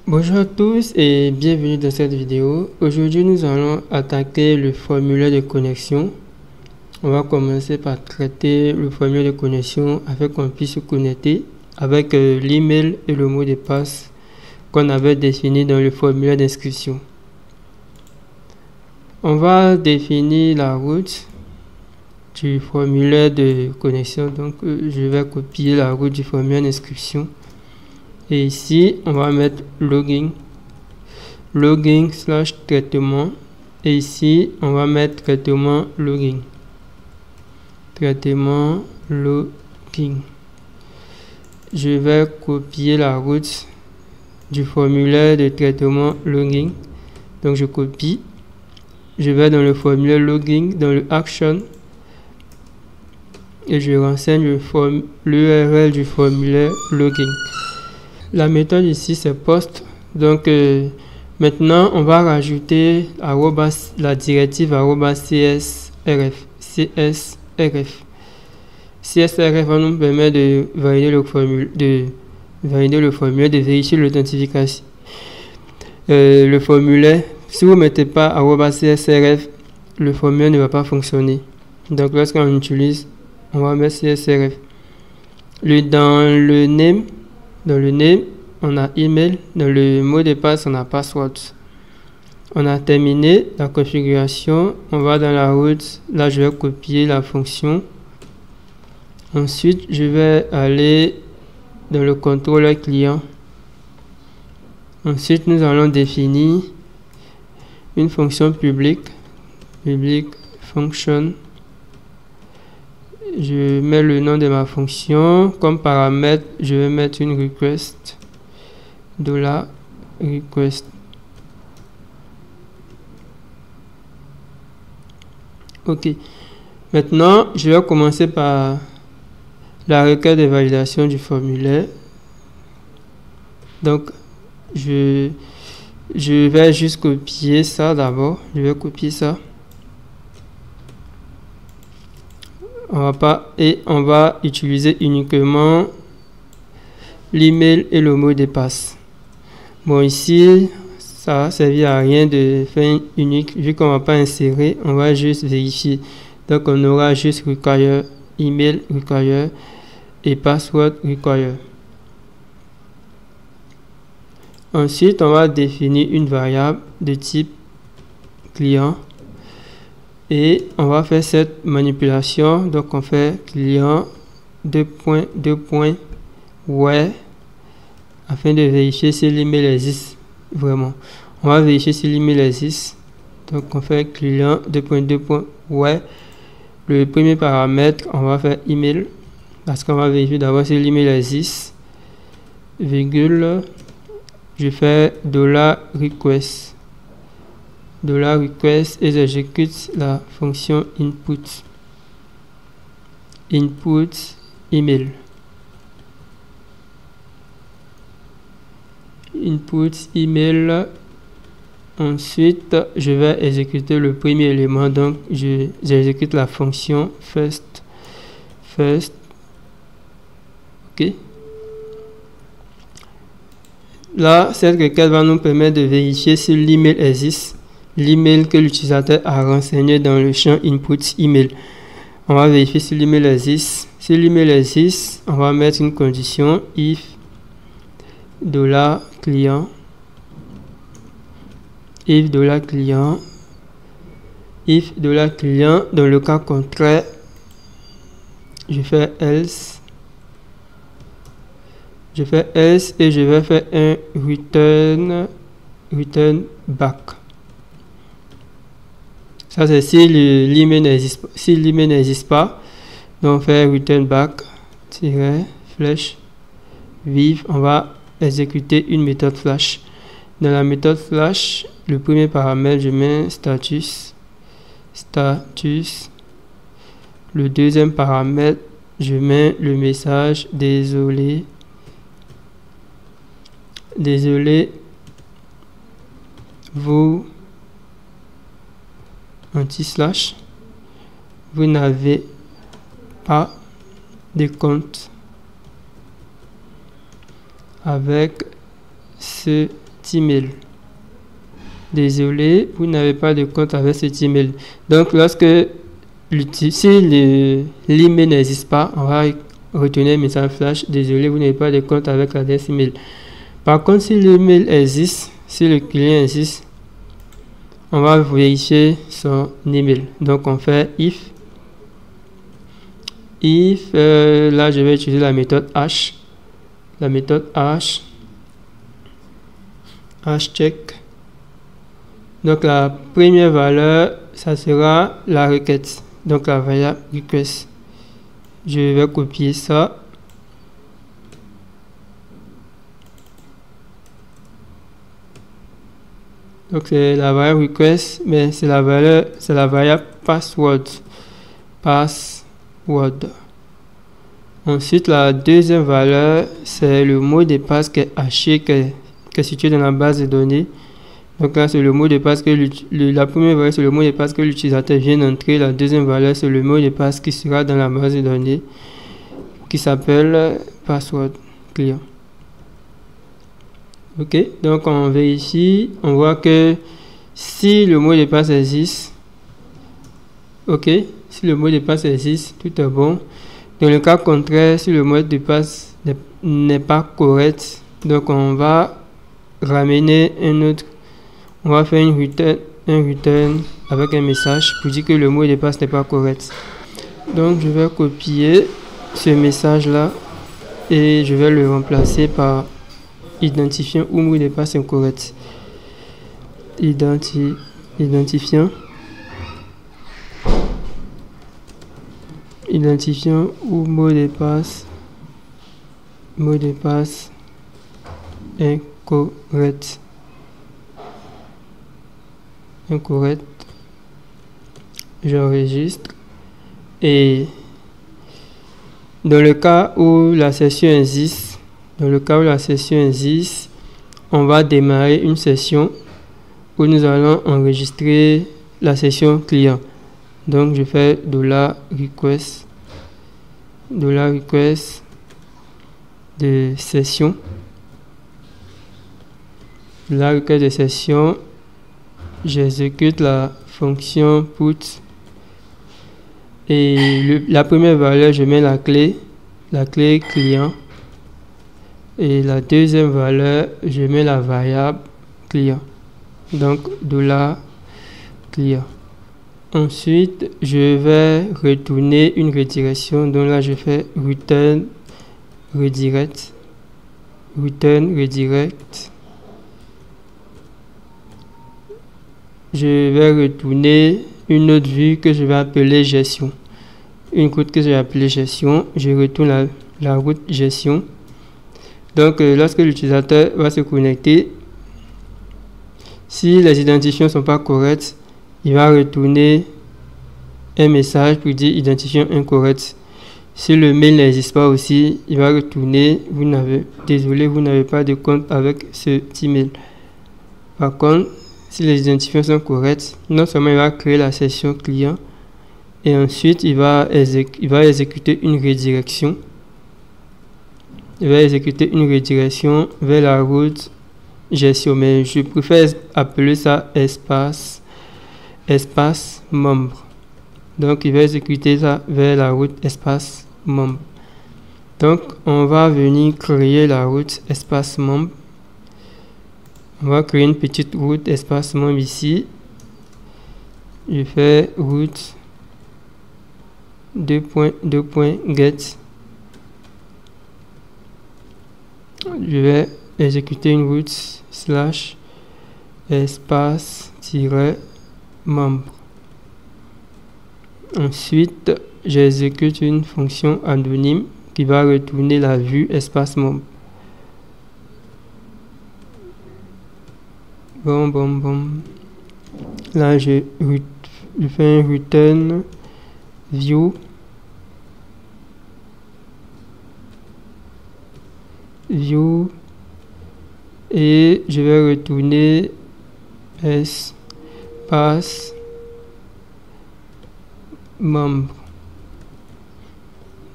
Bonjour à tous et bienvenue dans cette vidéo. Aujourd'hui, nous allons attaquer le formulaire de connexion. On va commencer par traiter le formulaire de connexion afin qu'on puisse se connecter avec l'email et le mot de passe qu'on avait défini dans le formulaire d'inscription. On va définir la route du formulaire de connexion. Donc, je vais copier la route du formulaire d'inscription. Et ici, on va mettre login /traitement. Et ici, on va mettre traitement login. Traitement login. Je vais copier la route du formulaire de traitement login. Donc, je copie. Je vais dans le formulaire login, dans le action. Et je renseigne l'URL du formulaire login. La méthode ici c'est post. Donc maintenant on va rajouter la directive @csrf. CSRF va nous permettre de valider le formulaire, de vérifier l'authentification. Le formulaire, si vous ne mettez pas @csrf, le formulaire ne va pas fonctionner. Donc lorsqu'on utilise, on va mettre CSRF. Dans le name, on a email. Dans le mot de passe, on a password. On a terminé la configuration. On va dans la route. Là, je vais copier la fonction. Ensuite, je vais aller dans le contrôleur client. Ensuite, nous allons définir une fonction publique. Public function. Je mets le nom de ma fonction. Comme paramètre, je vais mettre une request. $request. Ok. Maintenant, je vais commencer par la requête de validation du formulaire. Donc, je vais juste copier ça d'abord. Je vais copier ça. On va utiliser uniquement l'email et le mot de passe. Bon, ici ça va servir à rien de faire unique vu qu'on va pas insérer. On va juste vérifier. Donc on aura juste require, email require et password require. Ensuite on va définir une variable de type client. Et on va faire cette manipulation. Donc on fait client where afin de vérifier si l'email existe vraiment. On va vérifier si l'email existe. Donc on fait client where. Le premier paramètre, on va faire email parce qu'on va vérifier d'abord si l'email existe. Virgule, je fais $request. $request et j'exécute la fonction input email. Ensuite je vais exécuter le premier élément. Donc j'exécute la fonction first. Ok. Là, cette requête va nous permettre de vérifier si l'email existe. L'email que l'utilisateur a renseigné dans le champ input email. On va vérifier si l'email existe. Si l'email existe, on va mettre une condition if $client dans le cas contraire je fais else et je vais faire un return back. Ça c'est si l'email n'existe pas. Donc on fait return back --flash vive. On va exécuter une méthode flash. Dans la méthode flash, le premier paramètre, je mets status. Le deuxième paramètre, je mets le message désolé, vous anti-slash, vous n'avez pas de compte avec ce email. Désolé, vous n'avez pas de compte avec cet email. Donc, lorsque si l'email n'existe pas, on va retourner un message flash. Désolé, vous n'avez pas de compte avec l'adresse email. Par contre, si l'email existe, si le client existe, on va vérifier son email. Donc, on fait if. Là, je vais utiliser la méthode hash. La méthode hash check. Donc, la première valeur, ça sera la requête. Donc, la variable request. Je vais copier ça. Donc, c'est la variable request, mais c'est la variable password. Ensuite, la deuxième valeur, c'est le mot de passe qui est haché, qui est situé dans la base de données. Donc là, c'est le mot de passe la première valeur, c'est le mot de passe que l'utilisateur vient d'entrer. La deuxième valeur, c'est le mot de passe qui sera dans la base de données, qui s'appelle password client. Ok, donc on vérifie, on voit que si le mot de passe existe, ok, si le mot de passe existe, tout est bon. Dans le cas contraire, si le mot de passe n'est pas correct, donc on va ramener on va faire un return avec un message pour dire que le mot de passe n'est pas correct. Donc je vais copier ce message là et je vais le remplacer par identifiant ou mot de passe incorrect. Identifiant ou mot de passe incorrect. J'enregistre et dans le cas où la session existe, on va démarrer une session où nous allons enregistrer la session client. Donc je fais $request de session. La requête de session, j'exécute la fonction put et la première valeur, je mets la clé client et la deuxième valeur, je mets la variable client. Donc $client. Ensuite, je vais retourner une redirection. Donc là, je fais return redirect. Je vais retourner une autre vue que je vais appeler gestion. Une route que je vais appeler gestion. Je retourne la route gestion. Donc, lorsque l'utilisateur va se connecter, si les identifiants ne sont pas corrects, il va retourner un message pour dire identifiant incorrect. Si le mail n'existe pas aussi, il va retourner désolé, vous n'avez pas de compte avec ce email. Par contre, si les identifiants sont corrects, non seulement il va créer la session client et ensuite il va exécuter une redirection. Vers la route gestion, mais je préfère appeler ça espace membre. Donc il va exécuter ça vers la route espace membre. Donc on va venir créer la route espace membre. On va créer une petite route espace membre ici. Je fais route 2.get. Je vais exécuter une route / espace-membre. Ensuite, j'exécute une fonction anonyme qui va retourner la vue espace membre. Bon. Là, je fais un return view. Et je vais retourner espace membre.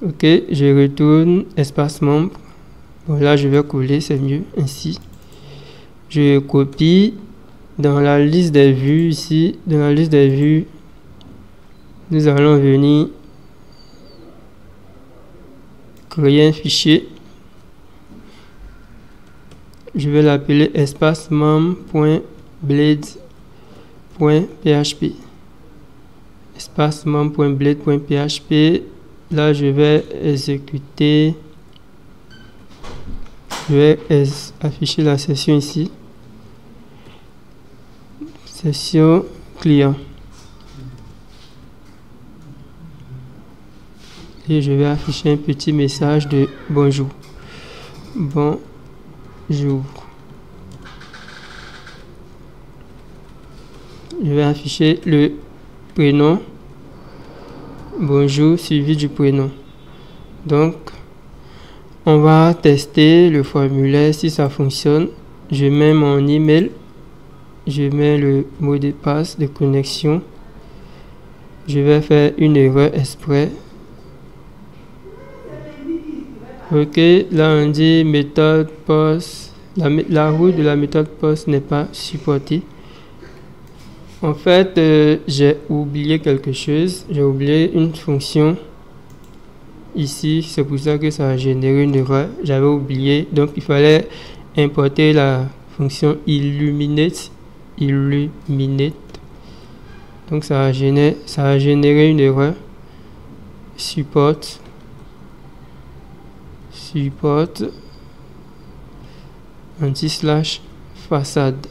Ok, je retourne espace membre. Bon, là je vais coller, c'est mieux ainsi. Je copie dans la liste des vues ici. Dans la liste des vues, nous allons venir créer un fichier. Je vais l'appeler espacemem.blade.php. espacemem.blade.php. Là, je vais exécuter. Je vais afficher la session ici. Session client. Et je vais afficher un petit message de bonjour. Bonjour. Je vais afficher le prénom. Bonjour suivi du prénom. Donc, on va tester le formulaire si ça fonctionne. Je mets mon email. Je mets le mot de passe de connexion. Je vais faire une erreur exprès. Ok, là on dit méthode post. La route de la méthode post n'est pas supportée. En fait, j'ai oublié quelque chose. J'ai oublié une fonction ici. C'est pour ça que ça a généré une erreur. J'avais oublié. Donc, il fallait importer la fonction illuminate. Donc, ça a généré une erreur. Support anti/façade.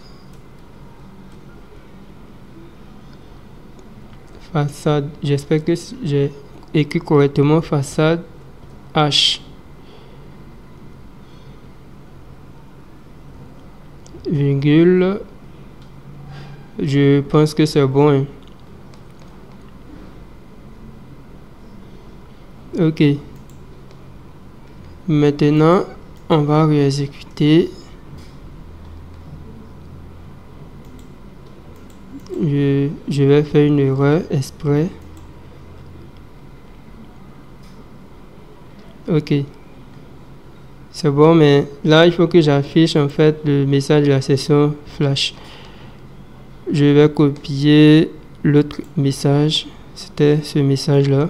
Façade, j'espère que j'ai écrit correctement. Façade H virgule. Je pense que c'est bon, hein. Ok. Maintenant, on va réexécuter. Je vais faire une erreur exprès. Ok. C'est bon, mais là, il faut que j'affiche en fait le message de la session flash. Je vais copier l'autre message. C'était ce message-là.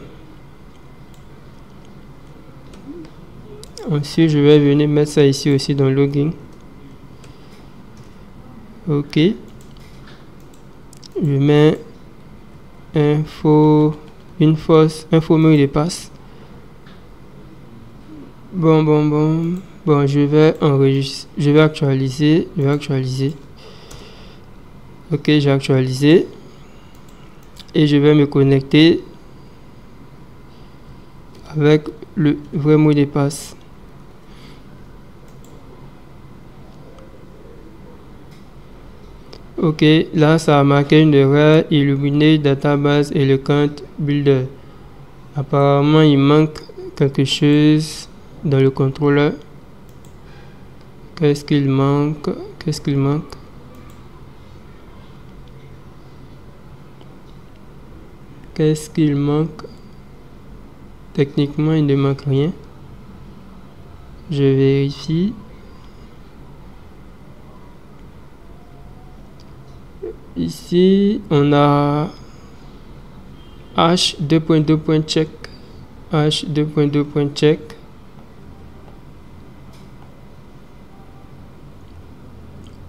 Ensuite, je vais venir mettre ça ici aussi dans login. Ok. Je mets un faux mot de passe. Bon, je vais enregistrer. Je vais actualiser. Ok, j'ai actualisé. Et je vais me connecter avec le vrai mot de passe. Ok, là ça a marqué une erreur. Illuminate database elegant builder. Apparemment il manque quelque chose dans le contrôleur. Qu'est-ce qu'il manque? Techniquement il ne manque rien. Je vérifie. Ici, on a h2.2.check. h2.2.check.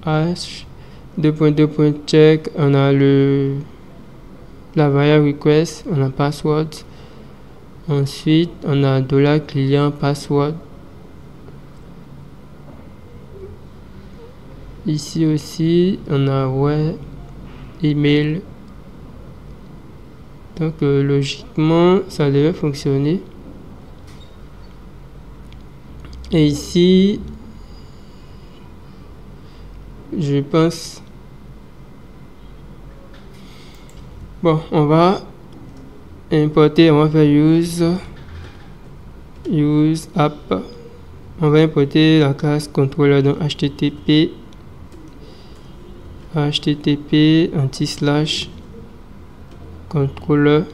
h2.2.check. On a la variable request. On a password. Ensuite, on a $client password. Ici aussi, on a email. Donc logiquement ça devait fonctionner. Et ici je pense bon, on va importer, on va faire use app. On va importer la classe contrôleur dans http anti/contrôleur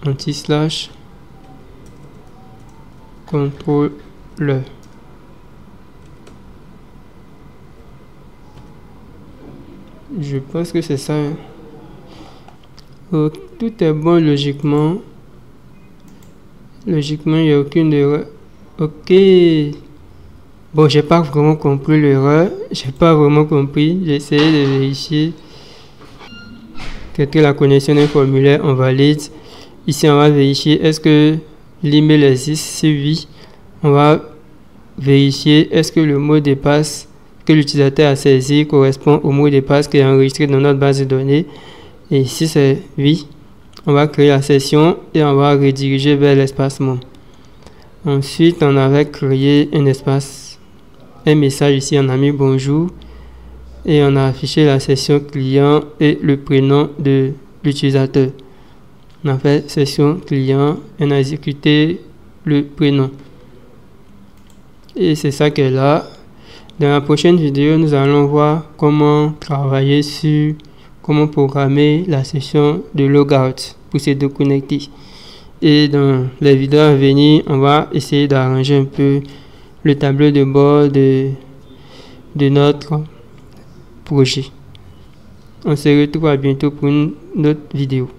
anti/ contrôleur. Je pense que c'est ça. Hein. Oh, tout est bon logiquement. Logiquement, il n'y a aucune erreur. Ok. Bon, j'ai pas vraiment compris l'erreur. J'ai pas vraiment compris. J'ai essayé de vérifier que la connexion d'un formulaire on valide. Ici, on va vérifier est-ce que l'email existe. Si oui, on va vérifier est-ce que le mot de passe que l'utilisateur a saisi correspond au mot de passe qui est enregistré dans notre base de données. Et si c'est oui, on va créer la session et on va rediriger vers l'espacement. Ensuite, on avait créé un espace, un message ici, on a mis bonjour et on a affiché la session client et le prénom de l'utilisateur. On a fait session client et on a exécuté le prénom. Et c'est ça qui est là. Dans la prochaine vidéo, nous allons voir comment travailler sur comment programmer la session de logout pour se déconnecter. Et dans les vidéos à venir, on va essayer d'arranger un peu le tableau de bord de notre projet. On se retrouve à bientôt pour une autre vidéo.